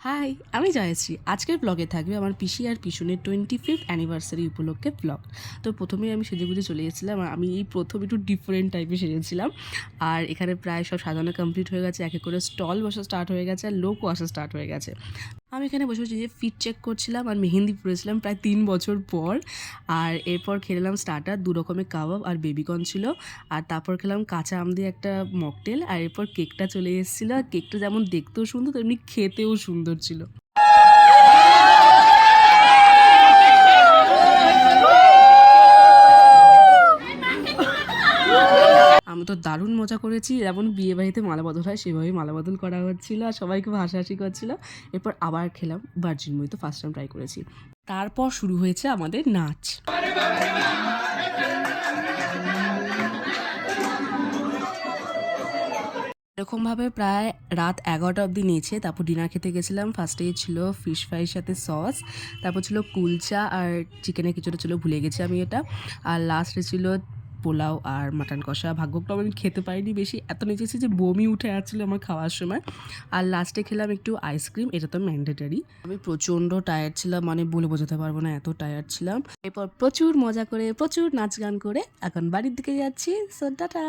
High, আমি জয়শ্রী। আজকের ব্লগে থাকবে আমার পিসি আর পিসুনের 25th অ্যানিভার্সারি উপলক্ষে ব্লগ। তো প্রথমেই আমি সেজেগুজে চলে গেছিলাম। আর আমি এই প্রথম একটু ডিফারেন্ট টাইপের সেজেছিলাম। আর এখানে প্রায় সব সাজানো কমপ্লিট হয়ে গেছে। এক এক করে স্টল বসা স্টার্ট হয়ে গেছে আর লোকও আসা স্টার্ট হয়ে গেছে। আমি এখানে বসে বসে যে ফিট চেক করছিলাম আর মেহেন্দি পরেছিলাম প্রায় 3 বছর পর। আর এরপর খেলাম স্টার্টার 2 রকমের কাবাব আর বেবিকর্ন ছিল। আর তারপর খেলাম কাঁচা আম দিয়ে একটা মকটেল। আর এরপর কেকটা চলে এসেছিলো। আর কেকটা যেমন দেখতেও সুন্দর তেমনি খেতেও সুন্দর ছিল। আমি তো দারুণ মজা করেছি। যেমন বিয়ে বাড়িতে মালা বদল হয় সেভাবেই মালা বদল করা হচ্ছিল আর সবাই খুব হাসাহাসি করছিল। এরপর আবার খেলাম ভার্জিন মই, তো ফার্স্ট টাইম ট্রাই করেছি। তারপর শুরু হয়েছে আমাদের নাচ। এরকমভাবে প্রায় রাত 11টা অবধি নিয়েছে। তারপর ডিনার খেতে গেছিলাম। ফার্স্টেই ছিল ফিশ ফ্রাইয়ের সাথে সস, তারপর ছিল কুলচা আর চিকেনের কিছুটা ছিল, ভুলে গেছি আমি এটা। আর লাস্টে ছিল পোলাও আর মাটন কষা। ভাগ্যক্রমে আমি খেতে পারিনি বেশি, এত নেচেছি যে বমি উঠে আসছিলো আমার খাওয়ার সময়। আর লাস্টে খেলাম একটু আইসক্রিম, এটা তো ম্যান্ডেটারি। আমি প্রচণ্ড টায়ার্ড ছিলাম, মানে বলে বোঝাতে পারবো না এত টায়ার্ড ছিলাম। এরপর প্রচুর মজা করে প্রচুর নাচ গান করে এখন বাড়ির দিকে যাচ্ছি। So tata.